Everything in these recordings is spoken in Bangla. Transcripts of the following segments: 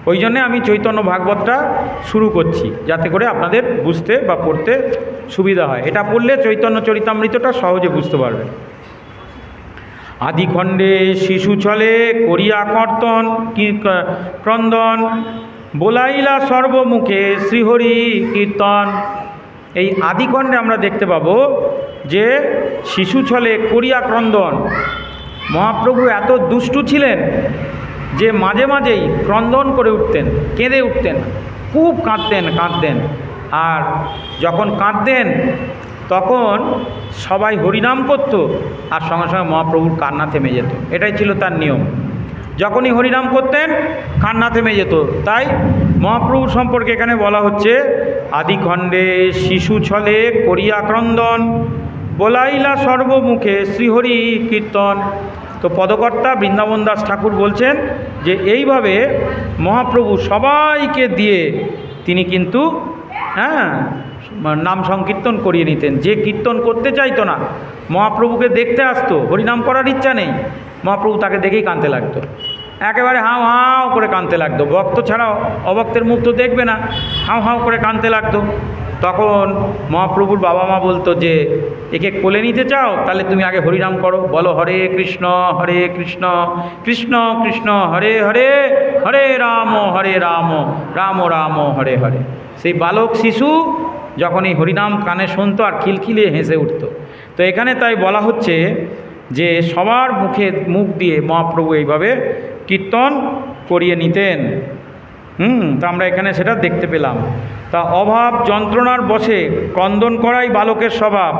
ওই জন্যে আমি চৈতন্য ভাগবতটা শুরু করছি, যাতে করে আপনাদের বুঝতে বা পড়তে সুবিধা হয়। এটা পড়লে চৈতন্য চরিতামৃতটা সহজে বুঝতে পারবেন। আদিখণ্ডে শিশু ছলে করিয়া কর্তন ক্রন্দন, বোলাইলা সর্বমুখে শ্রীহরি কীর্তন। এই আদিখণ্ডে আমরা দেখতে পাবো যে শিশু ছলে করিয়া ক্রন্দন, মহাপ্রভু এত দুষ্টু ছিলেন যে মাঝে মাঝেই ক্রন্দন করে উঠতেন, কেঁদে উঠতেন, খুব কাঁদতেন। আর যখন কাঁদতেন তখন সবাই হরিনাম করত, আর সঙ্গে সঙ্গে মহাপ্রভুর কান্না থেমে যেত। এটাই ছিল তার নিয়ম। যখনই হরিনাম করতেন কান্না থেমে যেত। তাই মহাপ্রভু সম্পর্কে এখানে বলা হচ্ছে, আদিখণ্ডে শিশু ছলে করিয়া ক্রন্দন, বোলাইলা সর্বমুখে শ্রীহরি কীর্তন। তো পদকর্তা বৃন্দাবন দাস ঠাকুর বলছেন যে এইভাবে মহাপ্রভু সবাইকে দিয়ে তিনি কিন্তু নাম সংকীর্তন করিয়ে নিতেন। যে কীর্তন করতে চাইতো না, মহাপ্রভুকে দেখতে আসতো, হরিনাম করার ইচ্ছা নেই, মহাপ্রভু তাকে দেখেই কাঁদতে লাগতো, একেবারে হাও হাও করে কাঁদতে লাগতো। ভক্ত ছাড়াও অভক্তের মুখ তো দেখবে না, হাও হাও করে কাঁদতে লাগতো। তখন মহাপ্রভুর বাবা মা বলতো যে একে কোলে নিতে চাও, তাহলে তুমি আগে হরিনাম করো, বলো হরে কৃষ্ণ কৃষ্ণ কৃষ্ণ হরে হরে, হরে রাম রাম রাম হরে হরে। সেই বালক শিশু যখন এই হরিনাম কানে শুনতো আর খিলখিলিয়ে হেসে উঠত। তো এখানে তাই বলা হচ্ছে যে সবার মুখ দিয়ে মহাপ্রভু এইভাবে কীর্তন করিয়ে নিতেন। তা আমরা এখানে সেটা দেখতে পেলাম। তা অভাব যন্ত্রণার বশে ক্রন্দন করাই বালকের স্বভাব,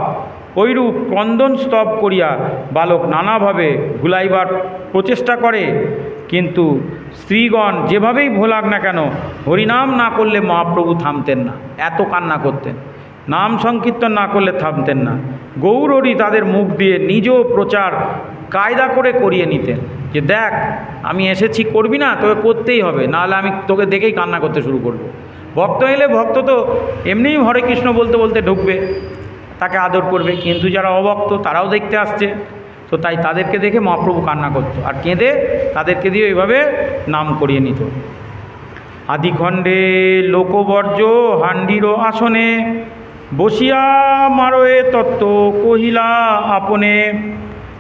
ওইরূপ ক্রন্দন স্তব করিয়া বালক নানাভাবে ভুলাইবার প্রচেষ্টা করে। কিন্তু স্ত্রীগণ যেভাবেই ভোলাক না কেন, হরিনাম না করলে মহাপ্রভু থামতেন না, এত কান্না করতেন। নাম সংকীর্তন না করলে থামতেন না। গৌরহরি তাদের মুখ দিয়ে নিজ প্রচার কায়দা করে করিয়ে নিতেন, যে দেখ আমি এসেছি, করবি না, তোকে করতেই হবে, নাহলে আমি তোকে দেখেই কান্না করতে শুরু করব। ভক্ত এলে ভক্ত তো এমনিই হরে কৃষ্ণ বলতে বলতে ঢুকবে, তাকে আদর করবে, কিন্তু যারা অভক্ত তারাও দেখতে আসছে, তো তাই তাদেরকে দেখে মহাপ্রভু কান্না করত আর কেঁদে তাদেরকে দিয়ে এইভাবে নাম করিয়ে নিত। আদিখণ্ডে লোকবর্জ্য হান্ডির আসনে, বসিয়া মারোয়ে তত্ত্ব কহিলা আপনে।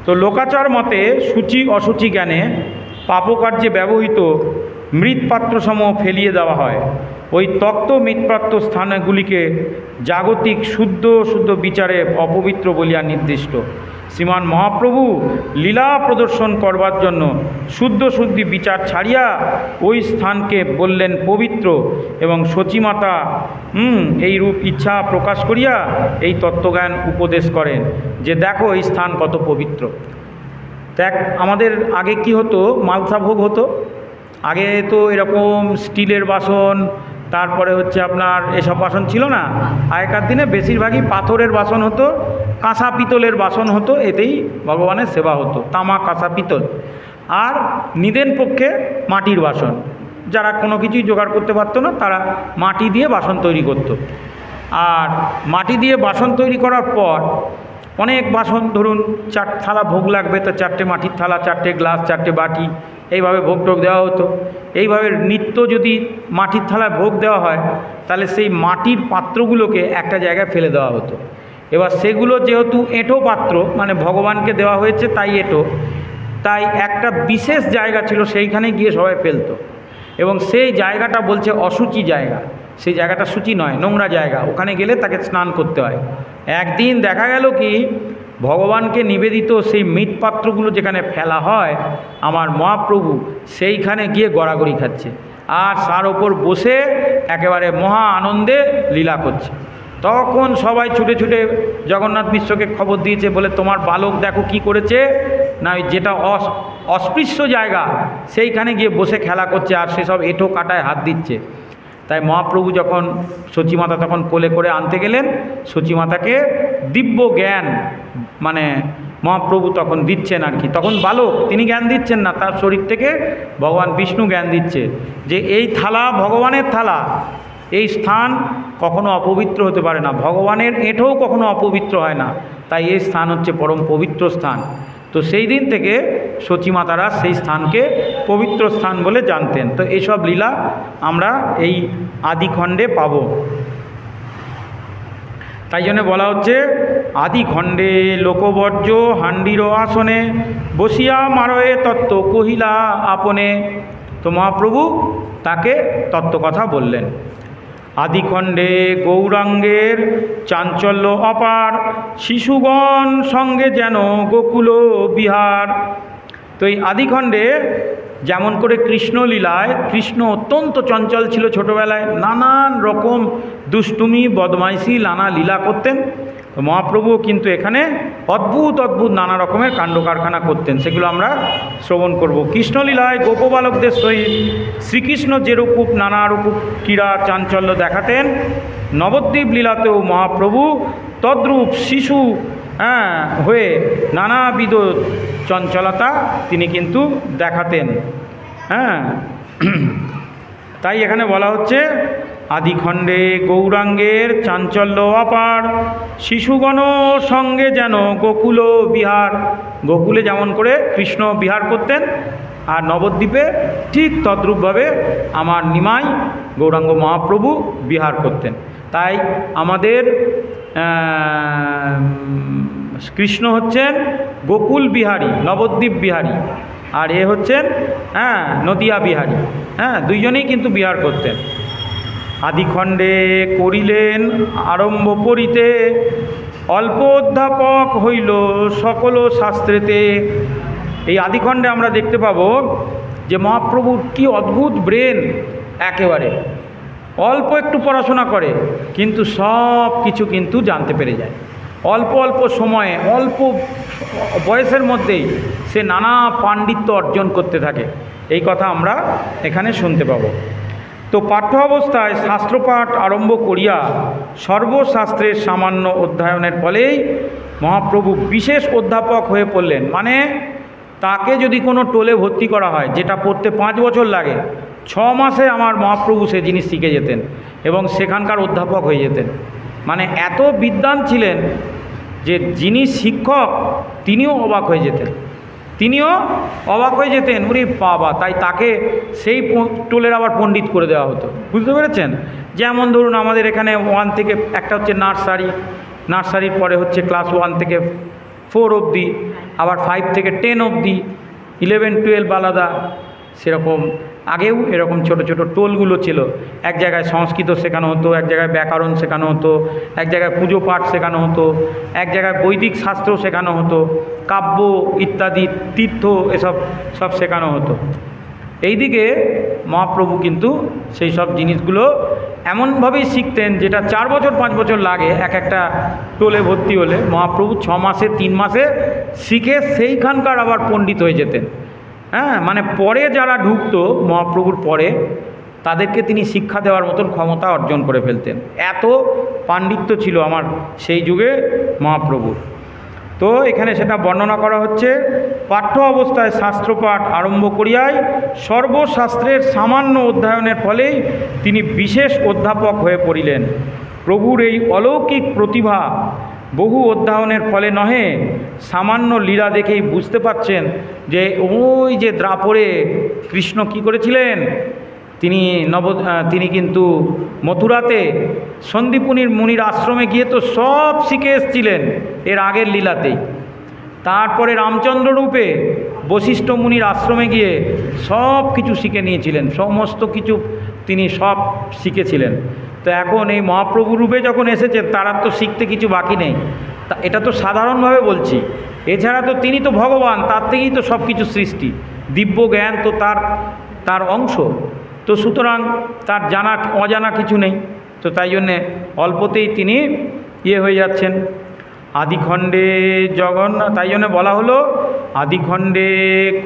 তো লোকাচার মতে সূচি অসুচি জ্ঞানে পাপকার্যে ব্যবহৃত মৃৎপাত্রসমূহ ফেলিয়ে দেওয়া হয়। ওই তক্ত মৃৎপাত্র স্থানগুলিকে জাগতিক শুদ্ধ বিচারে অপবিত্র বলিয়া নির্দিষ্ট। শ্রীমান মহাপ্রভু লীলা প্রদর্শন করবার জন্য শুদ্ধি বিচার ছাড়িয়া ওই স্থানকে বললেন পবিত্র, এবং সচিমাতা এই রূপ ইচ্ছা প্রকাশ করিয়া এই তত্ত্বজ্ঞান উপদেশ করেন যে দেখো এই স্থান কত পবিত্র। দেখ আমাদের আগে কি হতো, মালসা ভোগ হতো, আগে তো এরকম স্টিলের বাসন, তারপরে হচ্ছে আপনার এসব বাসন ছিল না। আগেকার দিনে বেশিরভাগই পাথরের বাসন হতো, কাঁসা পিতলের বাসন হতো, এতেই ভগবানের সেবা হতো, তামা কাঁসা পিতল। আর নিদেন পক্ষে মাটির বাসন, যারা কোনো কিছুই জোগাড় করতে পারতো না তারা মাটি দিয়ে বাসন তৈরি করত। আর মাটি দিয়ে বাসন তৈরি করার পর অনেক বাসন, ধরুন 4 থালা ভোগ লাগবে, তো 4টে মাটির থালা, 4টে গ্লাস, 4টে বাটি, এইভাবে ভোগ টোগ দেওয়া হতো। এইভাবে নিত্য যদি মাটির থালায় ভোগ দেওয়া হয়, তাহলে সেই মাটির পাত্রগুলোকে একটা জায়গায় ফেলে দেওয়া হতো। এবার সেগুলো যেহেতু এঁটো পাত্র, মানে ভগবানকে দেওয়া হয়েছে তাই এঁটো, তাই একটা বিশেষ জায়গা ছিল, সেইখানে গিয়ে সবাই ফেলতো। এবং সেই জায়গাটা বলছে অশুচি জায়গা, সেই জায়গাটা শুচি নয়, নোংরা জায়গা, ওখানে গেলে তাকে স্নান করতে হয়। একদিন দেখা গেল কি, ভগবানকে নিবেদিত সেই মৃৎপাত্রগুলো যেখানে ফেলা হয়, আমার মহাপ্রভু সেইখানে গিয়ে গড়াগড়ি খাচ্ছে আর তার ওপর বসে একেবারে মহা আনন্দে লীলা করছে। তখন সবাই ছুটে ছুটে জগন্নাথ মিশ্রকে খবর দিয়েছে, বলে তোমার বালক দেখো কি করেছে না, যেটা অস্পৃশ্য জায়গা সেইখানে গিয়ে বসে খেলা করছে আর সেসব এঁটো কাটায় হাত দিচ্ছে। তাই মহাপ্রভু যখন সচিমাতা তখন কোলে করে আনতে গেলেন, সচিমাতাকে দিব্য জ্ঞান মানে মহাপ্রভু তখন দিচ্ছেন আর কি। তখন বালক, তিনি জ্ঞান দিচ্ছেন না, তার শরীর থেকে ভগবান বিষ্ণু জ্ঞান দিচ্ছে যে এই থালা ভগবানের থালা, এই স্থান কখনো অপবিত্র হতে পারে না, ভগবানের এঁটোও কখনো অপবিত্র হয় না, তাই এই স্থান হচ্ছে পরম পবিত্র স্থান। তো সেই দিন থেকে সচিমাতারা সেই স্থানকে পবিত্র স্থান বলে জানতেন। তো এইসব লীলা আমরা এই আদিখণ্ডে পাব। তাই জন্য বলা হচ্ছে আদিখণ্ডে লোকবর্জ্য হান্ডির আসনে বসিয়া মারয়ে তত্ত্ব কহিলা আপনে। তো মহাপ্রভু তাকে তত্ত্বকথা বললেন। আদিখণ্ডে গৌরাঙ্গের চাঞ্চল্য অপার শিশুগণ সঙ্গে যেন গোকুল বিহার। তো এই আদিখণ্ডে যেমন করে কৃষ্ণলীলায় কৃষ্ণ অত্যন্ত চঞ্চল ছিল, ছোটোবেলায় নানান রকম দুষ্টুমি বদমাইশি নানা লীলা করতেন। মহাপ্রভুও কিন্তু এখানে অদ্ভুত অদ্ভুত নানা রকমের কাণ্ড কারখানা করতেন, সেগুলো আমরা শ্রবণ করব। কৃষ্ণলীলায় গোপবালকদের সহিত শ্রীকৃষ্ণ যেরূপ নানারূপ ক্রীড়া চাঞ্চল্য দেখাতেন, নবদ্বীপ লীলাতেও মহাপ্রভু তদ্রূপ শিশু হয়ে নানাবিধ চঞ্চলতা তিনি কিন্তু দেখাতেন। তাই এখানে বলা হচ্ছে আদিখণ্ডে গৌরাঙ্গের চাঞ্চল্য অপার শিশুগণ সঙ্গে যেন গোকুল বিহার। গোকুলে যেমন করে কৃষ্ণ বিহার করতেন, আর নবদ্বীপে ঠিক তদ্রূপভাবে আমার নিমাই গৌরাঙ্গ মহাপ্রভু বিহার করতেন। তাই আমাদের কৃষ্ণ হচ্ছেন গোকুল বিহারী, নবদ্বীপ বিহারী, আর এ হচ্ছেন নদিয়া বিহারী। দুইজনেই কিন্তু বিহার করতেন। আদিখণ্ডে করিলেন আরম্ভ পড়িতে অল্প অধ্যাপক হইল সকল শাস্ত্রেতে। এই আদিখণ্ডে আমরা দেখতে পাবো যে মহাপ্রভুর কি অদ্ভুত ব্রেন, একেবারে অল্প একটু পড়াশোনা করে কিন্তু সব কিছু কিন্তু জানতে পেরে যায়। অল্প অল্প সময়ে অল্প বয়সের মধ্যেই সে নানা পাণ্ডিত্য অর্জন করতে থাকে, এই কথা আমরা এখানে শুনতে পাবো। তো পাঠ্য অবস্থায় শাস্ত্রপাঠ আরম্ভ করিয়া সর্বশাস্ত্রের সামান্য অধ্যয়নের ফলেই মহাপ্রভু বিশেষ অধ্যাপক হয়ে পড়লেন। মানে তাকে যদি কোনো টোলে ভর্তি করা হয়, যেটা পড়তে 5 বছর লাগে, 6 মাসে আমার মহাপ্রভু সে জিনিস শিখে যেতেন এবং সেখানকার অধ্যাপক হয়ে যেতেন। মানে এত বিদ্বান ছিলেন যে যিনি শিক্ষক তিনিও অবাক হয়ে যেতেন, উনি বাবা। তাই তাকে সেই টোলের আবার পণ্ডিত করে দেওয়া হতো, বুঝতে পেরেছেন? যেমন ধরুন আমাদের এখানে 1 থেকে একটা হচ্ছে নার্সারির পরে হচ্ছে ক্লাস 1 থেকে 4 অবধি, আবার 5 থেকে 10 অবধি, 11, 12 আলাদা। সেরকম আগেও এরকম ছোট ছোট টোলগুলো ছিল। এক জায়গায় সংস্কৃত শেখানো হতো, এক জায়গায় ব্যাকরণ শেখানো হতো, এক জায়গায় পুজো পাঠ শেখানো হতো, এক জায়গায় বৈদিক শাস্ত্র শেখানো হতো, কাব্য ইত্যাদি তীর্থ এসব সব শেখানো হতো। এইদিকে মহাপ্রভু কিন্তু সেই সব জিনিসগুলো এমনভাবেই শিখতেন যেটা 4 বছর 5 বছর লাগে এক একটা টোলে ভর্তি হলে, মহাপ্রভু 6 মাসে 3 মাসে শিখে সেইখানকার আবার পণ্ডিত হয়ে যেতেন। মানে পরে যারা ঢুকতো মহাপ্রভুর পরে, তাদেরকে তিনি শিক্ষা দেওয়ার মতন ক্ষমতা অর্জন করে ফেলতেন। এত পাণ্ডিত্য ছিল আমার সেই যুগে মহাপ্রভুর। তো এখানে সেটা বর্ণনা করা হচ্ছে। পাঠ্য অবস্থায় শাস্ত্রপাঠ আরম্ভ করিয়াই সর্বশাস্ত্রের সামান্য অধ্যয়নের ফলেই তিনি বিশেষ অধ্যাপক হয়ে পড়িলেন। প্রভুর এই অলৌকিক প্রতিভা বহু অধ্যয়নের ফলে নহে, সামান্য লীলা দেখেই বুঝতে পাচ্ছেন যে ওই যে দ্রাপরে কৃষ্ণ কি করেছিলেন। তিনি কিন্তু মথুরাতে সন্দীপুনির মুনির আশ্রমে গিয়ে তো সব শিখে এসেছিলেন এর আগের লীলাতেই। তারপরে রামচন্দ্র রূপে বশিষ্ঠ মুনির আশ্রমে গিয়ে সব কিছু শিখে নিয়েছিলেন, সমস্ত কিছু তিনি সব শিখেছিলেন। তো এখন এই মহাপ্রভু রূপে যখন এসেছেন তারা তো শিখতে কিছু বাকি নেই। তা এটা তো সাধারণভাবে বলছি, এছাড়া তো তিনি তো ভগবান, তার থেকেই তো সব কিছু সৃষ্টি, দিব্য জ্ঞান তো তার অংশ। তো সুতরাং তার অজানা কিছু নেই। তো তাই জন্যে অল্পতেই তিনি হয়ে যাচ্ছেন। আদিখণ্ডে জগন্নাথ, তাই জন্য বলা হলো আদিখণ্ডে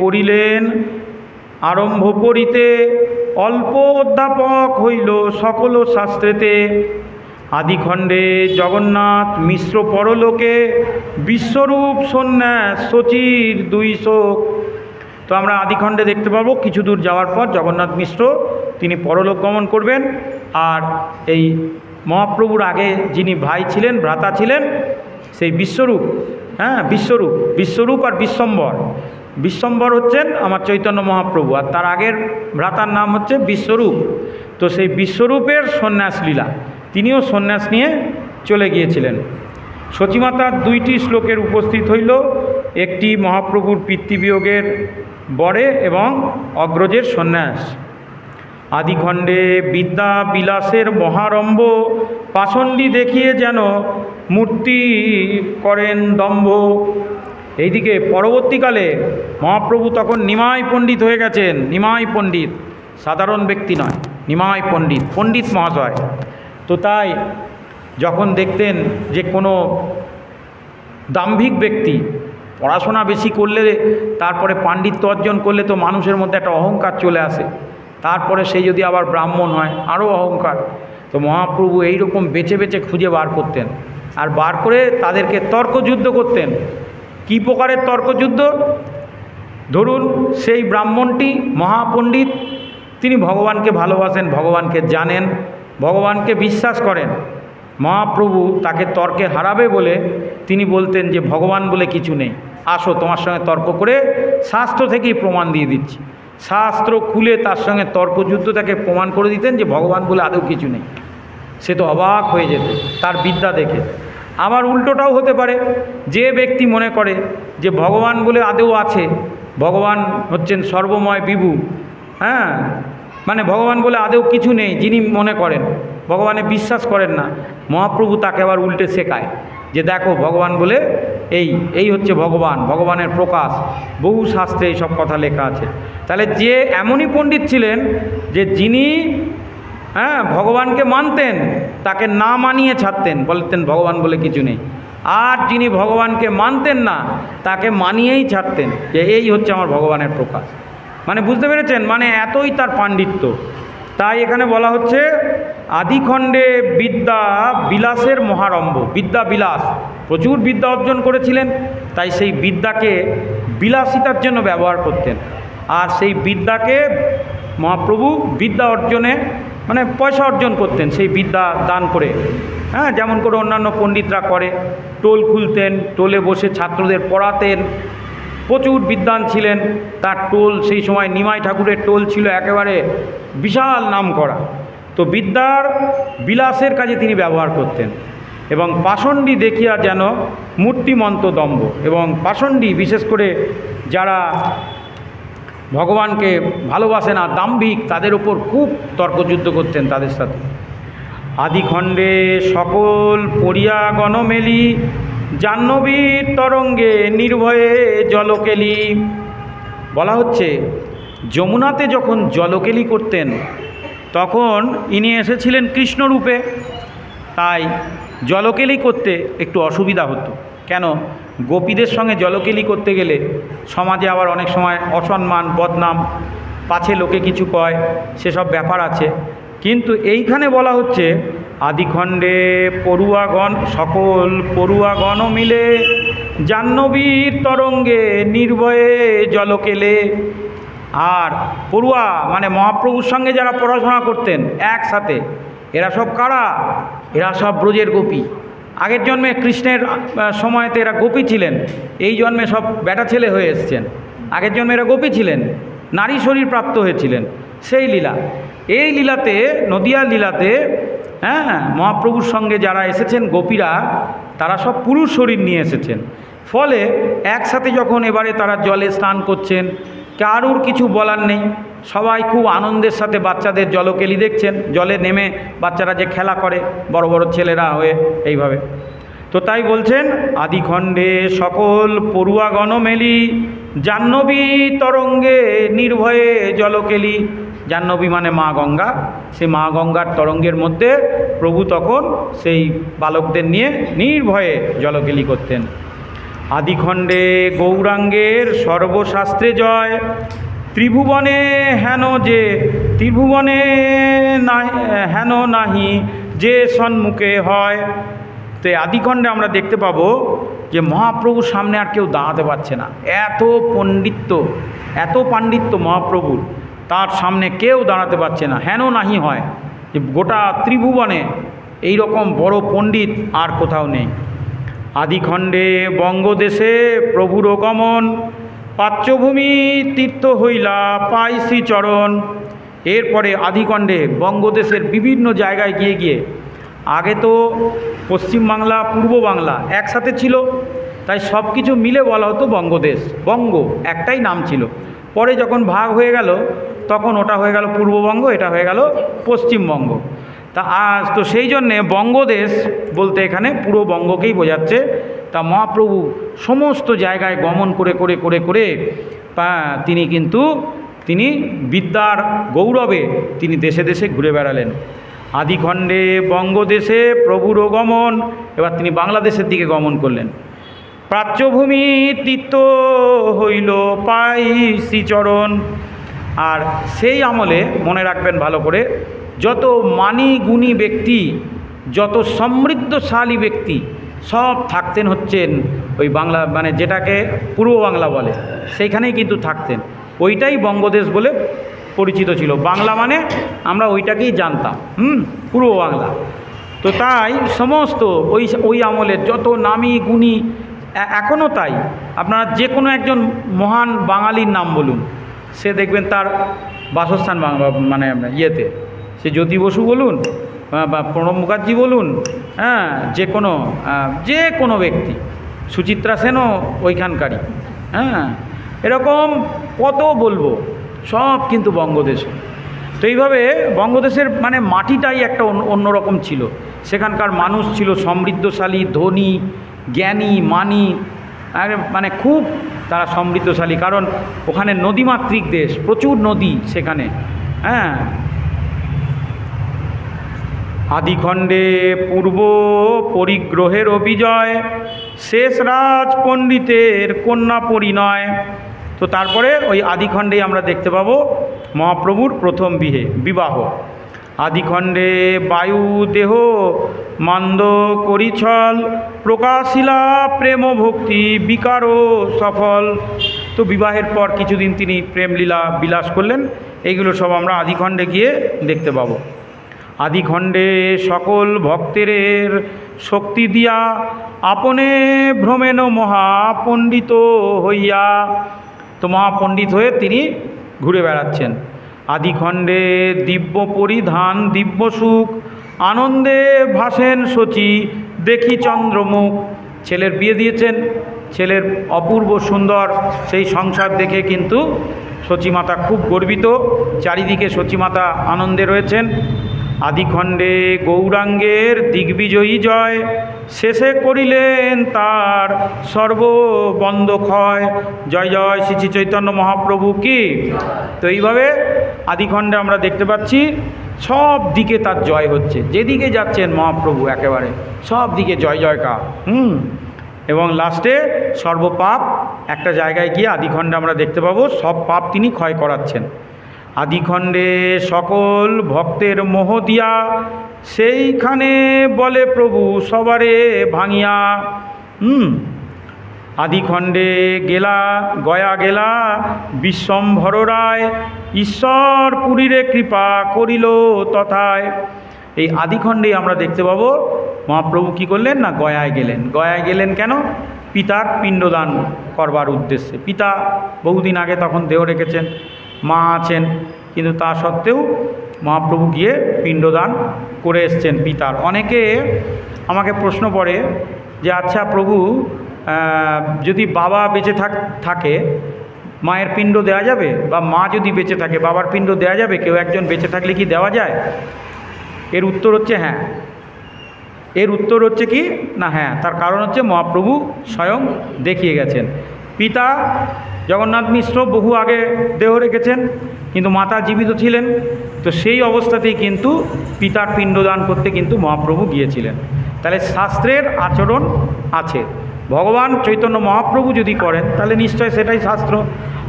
করিলেন আরম্ভ পড়িতে অল্প অধ্যাপক হইল সকল শাস্ত্রেতে। আদিখণ্ডে জগন্নাথ মিশ্র পরলোকে বিশ্বরূপ সন্ন্যাস শচীর 2 শোক। তো আমরা আদিখণ্ডে দেখতে পাবো কিছু দূর যাওয়ার পর জগন্নাথ মিশ্র তিনি পরলোক গমন করবেন। আর এই মহাপ্রভুর আগে যিনি ভাই ছিলেন, ভ্রাতা ছিলেন, সেই বিশ্বরূপ হ্যাঁ, বিশ্বরূপ, বিশ্বরূপ আর বিশ্বম্বর। বিশ্বম্বর হচ্ছেন আমার চৈতন্য মহাপ্রভু, আর তার আগের ভ্রাতার নাম হচ্ছে বিশ্বরূপ। তো সেই বিশ্বরূপের সন্ন্যাস লীলা, তিনিও সন্ন্যাস নিয়ে চলে গিয়েছিলেন। সতীমাতার 2টি শ্লোকের উপস্থিত হইল, একটি মহাপ্রভুর পিতৃবিয়োগের বরে এবং অগ্রজের সন্ন্যাস। আদিখণ্ডে বিদ্যা বিলাসের মহারম্ভ, পাষণ্ডী দেখিয়ে যেন মূর্তি করেন দম্ভ। এইদিকে পরবর্তীকালে মহাপ্রভু তখন নিমাই পণ্ডিত হয়ে গেছেন। নিমাই পণ্ডিত, সাধারণ ব্যক্তি নয়, নিমাই পণ্ডিত, পণ্ডিত মহাশয়। তো তাই যখন দেখতেন যে কোনো দাম্ভিক ব্যক্তি পড়াশোনা বেশি করলে, তারপরে পাণ্ডিত্য অর্জন করলে তো মানুষের মধ্যে একটা অহংকার চলে আসে, তারপরে সেই যদি আবার ব্রাহ্মণ হয় আরও অহংকার। তো মহাপ্রভু এইরকম বেছে বেছে খুঁজে বার করতেন, আর বার করে তাদেরকে তর্কযুদ্ধ করতেন। কী প্রকারের তর্কযুদ্ধ? ধরুন সেই ব্রাহ্মণটি মহাপণ্ডিত, তিনি ভগবানকে ভালোবাসেন, ভগবানকে জানেন, ভগবানকে বিশ্বাস করেন। মহাপ্রভু তাকে তর্কে হারাবে বলে তিনি বলতেন যে ভগবান বলে কিছু নেই, আসো তোমার সঙ্গে তর্ক করে শাস্ত্র থেকেই প্রমাণ দিয়ে দিচ্ছি। শাস্ত্র খুলে তার সঙ্গে তর্কযুদ্ধ তাকে প্রমাণ করে দিতেন যে ভগবান বলে আদৌ কিছু নেই। সে তো অবাক হয়ে যেত তার বিদ্যা দেখে। আবার উল্টোটাও হতে পারে, যে ব্যক্তি মনে করে যে ভগবান বলে আদৌ আছে, ভগবান হচ্ছেন সর্বময় বিভু, হ্যাঁ, মানে ভগবান বলে আদৌ কিছু নেই, যিনি মনে করেন, ভগবানে বিশ্বাস করেন না, মহাপ্রভু তাকে আবার উল্টে শেখায় যে দেখো ভগবান বলে এই হচ্ছে ভগবান, ভগবানের প্রকাশ। বহু শাস্ত্রে এইসব কথা লেখা আছে। তাহলে যে এমনই পণ্ডিত ছিলেন যে যিনি ভগবানকে মানতেন, তাকে না মানিয়ে ছাড়তেন, বলতেন ভগবান বলে কিছু নেই। আর যিনি ভগবানকে মানতেন না, তাকে মানিয়েই ছাড়তেন যে এই হচ্ছে আমার ভগবানের প্রকাশ। মানে বুঝতে পেরেছেন, মানে এতই তার পাণ্ডিত্য। তাই এখানে বলা হচ্ছে আদিখণ্ডে বিদ্যা বিলাসের মহারম্ভ। বিদ্যা বিলাস, প্রচুর বিদ্যা অর্জন করেছিলেন, তাই সেই বিদ্যাকে বিলাসিতার জন্য ব্যবহার করতেন। আর সেই বিদ্যাকে মহাপ্রভু বিদ্যা অর্জনে মানে পয়সা অর্জন করতেন সেই বিদ্যা দান করে। হ্যাঁ, যেমন করে অন্যান্য পণ্ডিতরা করে, টোল খুলতেন, টোলে বসে ছাত্রদের পড়াতেন। প্রচুর বিদ্বান ছিলেন, তার টোল সেই সময় নিমাই ঠাকুরের টোল ছিল একেবারে বিশাল নাম করা। তো বিদ্যার বিলাসের কাজে তিনি ব্যবহার করতেন। এবং পাষণ্ডী দেখিয়া যেন মূর্তিমন্ত দম্ভ। এবং পাষণ্ডী বিশেষ করে যারা ভগবানকে ভালোবাসে না, দাম্ভিক, তাদের ওপর খুব তর্কযুদ্ধ করতেন তাদের সাথে। আদিখণ্ডে সকল পড়িয়া গণমেলি, জাহ্নবীর তরঙ্গে নির্ভয়ে জলকেলি। বলা হচ্ছে যমুনাতে যখন জলকেলি করতেন তখন ইনি এসেছিলেন কৃষ্ণরূপে, তাই জলকেলি করতে একটু অসুবিধা হতো। কেন? গোপীদের সঙ্গে জলকেলি করতে গেলে সমাজে আবার অনেক সময় অসম্মান, বদনাম, পাছে লোকে কিছু কয়, সেসব ব্যাপার আছে। কিন্তু এইখানে বলা হচ্ছে আদিখণ্ডে পড়ুয়াগণ, সকল পড়ুয়াগণ মিলে জাহ্নবীর তরঙ্গে নির্ভয়ে জলকেলে। আর পড়ুয়া মানে মহাপ্রভুর সঙ্গে যারা পড়াশোনা করতেন একসাথে, এরা সব কারা? এরা সব ব্রজের গোপী। আগের জন্মে কৃষ্ণের সময়তে এরা গোপী ছিলেন, এই জন্মে সব বেটা ছেলে হয়ে এসছেন। আগের জন্মে এরা গোপী ছিলেন, নারী শরীর প্রাপ্ত হয়েছিলেন, সেই লীলা। এই লীলাতে, নদিয়া লীলাতে, মহাপ্রভুর সঙ্গে যারা এসেছেন গোপীরা, তারা সব পুরুষ শরীর নিয়ে এসেছেন। ফলে একসাথে যখন এবারে তারা জলে স্নান করছেন, কারুর কিছু বলার নেই, সবাই খুব আনন্দের সাথে বাচ্চাদের জলকেলি দেখছেন, জলে নেমে বাচ্চারা যে খেলা করে বড় বড় ছেলেরা হয়ে এইভাবে। তো তাই বলছেন আদিখণ্ডে সকল পড়ুয়াগণ মেলি, জাহ্নবী তরঙ্গে নির্ভয়ে জলকেলি। জাহ্নবী মানে মা গঙ্গা, সেই মা গঙ্গার তরঙ্গের মধ্যে প্রভু তখন সেই বালকদের নিয়ে নির্ভয়ে জলকেলি করতেন। আদিখণ্ডে গৌরাঙ্গের সর্বশাস্ত্রে জয়, ত্রিভুবনে হেন যে ত্রিভুবনে হেন নাহি যে সন্মুখে হয়। তো আদিখণ্ডে আমরা দেখতে পাবো যে মহাপ্রভুর সামনে আর কেউ দাঁড়াতে পারছে না, এত পণ্ডিত্য, এত পাণ্ডিত্য মহাপ্রভুর, তার সামনে কেউ দাঁড়াতে পারছে না, হেন নাহি হয়, যে গোটা ত্রিভুবনে এই রকম বড় পণ্ডিত আর কোথাও নেই। আদিখণ্ডে বঙ্গদেশে প্রভুর গমন, পাচ্যভূমি তীর্থ হইলা পাই শ্রীচরণ। এরপরে আদিখণ্ডে বঙ্গদেশের বিভিন্ন জায়গায় গিয়ে গিয়ে, আগে তো পশ্চিমবাংলা পূর্ব বাংলা একসাথে ছিল, তাই সব কিছু মিলে বলা হতো বঙ্গদেশ। বঙ্গ একটাই নাম ছিল, পরে যখন ভাগ হয়ে গেল তখন ওটা হয়ে গেল পূর্ববঙ্গ, এটা হয়ে গেল পশ্চিমবঙ্গ। তা আজ তো সেই জন্যে বঙ্গদেশ বলতে এখানে পুরো বঙ্গকেই বোঝাচ্ছে। তা মহাপ্রভু সমস্ত জায়গায় গমন করে করে করে করে তিনি বিদ্যার গৌরবে তিনি দেশে দেশে ঘুরে বেড়ালেন। আদিখণ্ডে বঙ্গদেশে প্রভুর গমন, এবার তিনি বাংলাদেশের দিকে গমন করলেন। প্রাচ্যভূমি তীর্থ হইল পাই শ্রীচরণ। আর সেই আমলে মনে রাখবেন ভালো করে, যত মানি গুণী ব্যক্তি, যত সমৃদ্ধশালী ব্যক্তি সব থাকতেন হচ্ছেন ওই বাংলা, মানে যেটাকে পূর্ব বাংলা বলে, সেইখানেই কিন্তু থাকতেন। ওইটাই বঙ্গদেশ বলে পরিচিত ছিল। বাংলা মানে আমরা ওইটাকেই জানতাম, পূর্ব বাংলা। তো তাই সমস্ত ওই আমলের যত নামি গুণী, এখনও তাই, আপনারা যে কোনো একজন মহান বাঙালির নাম বলুন, সে দেখবেন তার বাসস্থান মানে ইয়েতে, সে জ্যোতি বসু বলুন বা প্রণব মুখার্জি বলুন, হ্যাঁ, যে কোনো ব্যক্তি, সুচিত্রা সেনও ওইখানকারই, হ্যাঁ, এরকম কত বলবো, সব কিন্তু বঙ্গদেশে। তো এইভাবে বঙ্গদেশের মানে মাটিটাই একটা অন্যরকম ছিল। সেখানকার মানুষ ছিল সমৃদ্ধশালী, ধনী, জ্ঞানী, মানি, মানে খুব তারা সমৃদ্ধশালী, কারণ ওখানে নদীমাতৃক দেশ, প্রচুর নদী সেখানে, হ্যাঁ। আদিখণ্ডে পূর্ব পরিগ্রহের অভিজয়, শেষ রাজ পণ্ডিতের কন্যা পরিণয়। তো তারপরে ওই আদিখণ্ডে আমরা দেখতে পাবো মহাপ্রভুর প্রথম বিবাহ। আদিখণ্ডে বায়ু দেহ মান্দ করিছল, প্রকাশিলা প্রেম ভক্তি বিকারও সফল। তো বিবাহের পর কিছুদিন তিনি প্রেমলীলা বিলাস করলেন। এইগুলো সব আমরা আদিখণ্ডে গিয়ে দেখতে পাবো। আদিখণ্ডে সকল ভক্তের শক্তি দিয়া, আপনে ভ্রমেন মহাপণ্ডিত হইয়া। তো মহাপণ্ডিত হয়ে তিনি ঘুরে বেড়াচ্ছেন। আদিখণ্ডে দিব্য পরিধান দিব্য সুখ, আনন্দে ভাসেন শচী দেখি চন্দ্রমুখ। ছেলের বিয়ে দিয়েছেন, ছেলের অপূর্ব সুন্দর সেই সংসার দেখে কিন্তু শচীমাতা খুব গর্বিত, চারিদিকে শচীমাতা আনন্দে রয়েছেন। আদিখণ্ডে গৌরাঙ্গের দিগ্বিজয়ী জয়, শেষে করিলেন তার সর্ববন্ধ ক্ষয়। জয় জয় শ্রী শ্রী চৈতন্য মহাপ্রভু কি। তো এইভাবে আদিখণ্ডে আমরা দেখতে পাচ্ছি সব দিকে তার জয় হচ্ছে, যেদিকে যাচ্ছেন মহাপ্রভু একেবারে সব দিকে জয় জয়কার। এবং লাস্টে সর্বপাপ একটা জায়গায় গিয়ে আদিখণ্ডে আমরা দেখতে পাবো সব পাপ তিনি ক্ষয় করাচ্ছেন। আদিখণ্ডে সকল ভক্তের মোহ দিয়া, সেইখানে বলে প্রভু সবারে ভাঙিয়া। আদিখণ্ডে গয়া গেলা বিশ্বম্ভর রায়, ঈশ্বর পুরীরে কৃপা করিল তথায়। এই আদিখণ্ডেই আমরা দেখতে পাবো মহাপ্রভু কি করলেন না, গয়ায় গেলেন। গয়ায় গেলেন কেন? পিতার পিণ্ডদান করবার উদ্দেশ্যে। পিতা বহুদিন আগে তখন দেহ রেখেছেন, মা আছেন, কিন্তু তা সত্ত্বেও মহাপ্রভু গিয়ে পিণ্ডদান করে এসছেন পিতার। অনেকে আমাকে প্রশ্ন করে যে আচ্ছা প্রভু, যদি বাবা বেঁচে থাকে মায়ের পিণ্ড দেওয়া যাবে, বা মা যদি বেঁচে থাকে বাবার পিণ্ড দেওয়া যাবে? কেউ একজন বেঁচে থাকলে কি দেওয়া যায়? এর উত্তর হচ্ছে হ্যাঁ। এর উত্তর হচ্ছে কি না হ্যাঁ, তার কারণ হচ্ছে মহাপ্রভু স্বয়ং দেখিয়ে গেছেন। পিতা জগন্নাথ মিশ্র বহু আগে দেহ রেখেছেন, কিন্তু মাতা জীবিত ছিলেন। তো সেই অবস্থাতেই কিন্তু পিতার পিণ্ডদান করতে কিন্তু মহাপ্রভু গিয়েছিলেন। তাহলে শাস্ত্রের আচরণ আছে। ভগবান চৈতন্য মহাপ্রভু যদি করেন তাহলে নিশ্চয় সেটাই শাস্ত্র।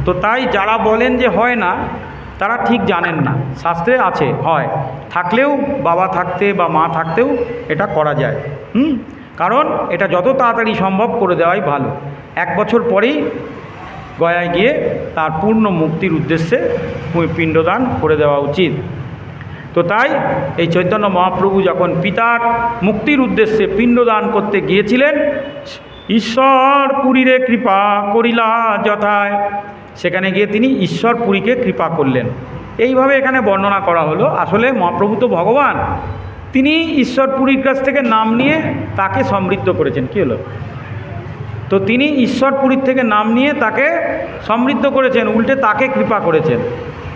তো তাই যারা বলেন যে হয় না, তারা ঠিক জানেন না। শাস্ত্রে আছে, হয়, থাকলেও বাবা থাকতে বা মা থাকতেও এটা করা যায়। কারণ এটা যত তাড়াতাড়ি সম্ভব করে দেওয়াই ভালো। 1 বছর পরেই গয়ায় গিয়ে তার পূর্ণ মুক্তির উদ্দেশ্যে পিণ্ডদান করে দেওয়া উচিত। তো তাই এই চৈতন্য মহাপ্রভু যখন পিতার মুক্তির উদ্দেশ্যে পিণ্ডদান করতে গিয়েছিলেন, ঈশ্বর পুরীরে কৃপা করিলা যথায়, সেখানে গিয়ে তিনি ঈশ্বর পুরীকে কৃপা করলেন। এইভাবে এখানে বর্ণনা করা হলো। আসলে মহাপ্রভু তো ভগবান, তিনি ঈশ্বর পুরীর কাছ থেকে নাম নিয়ে তাকে সমৃদ্ধ করেছেন। কী হলো? তো তিনি ঈশ্বর পুরীর থেকে নাম নিয়ে তাকে সমৃদ্ধ করেছেন, উল্টে তাকে কৃপা করেছেন।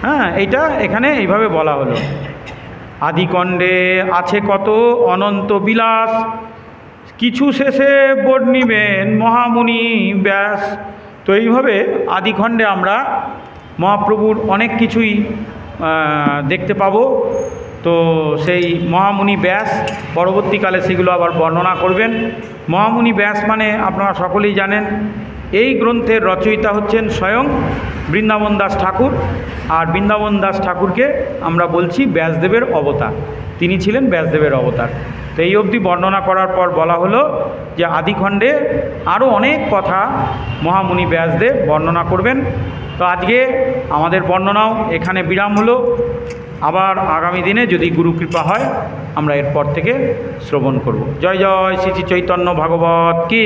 হ্যাঁ, এইটা এখানে এইভাবে বলা হলো। আদিকণ্ডে আছে কত অনন্ত বিলাস, কিছু শেষে বর্ণিবেন মহামুনি ব্যাস। তো এইভাবে আদিখণ্ডে আমরা মহাপ্রভুর অনেক কিছুই দেখতে পাবো। তো সেই মহামুনি ব্যাস পরবর্তীকালে সেগুলো আবার বর্ণনা করবেন। মহামুনি ব্যাস মানে আপনারা সকলেই জানেন, এই গ্রন্থের রচয়িতা হচ্ছেন স্বয়ং বৃন্দাবন দাস ঠাকুর। আর বৃন্দাবন দাস ঠাকুরকে আমরা বলছি ব্যাসদেবের অবতার, তিনি ছিলেন ব্যাসদেবের অবতার। তো এই অবধি বর্ণনা করার পর বলা হলো যে আদিখণ্ডে আরও অনেক কথা মহামুনি ব্যাসদেব বর্ণনা করবেন। তো আজকে আমাদের বর্ণনাও এখানে বিরাম হলো। আবার আগামী দিনে যদি গুরু কৃপা হয় আমরা এরপর থেকে শ্রবণ করব। জয় জয় শ্রী শ্রী চৈতন্য ভাগবত কি।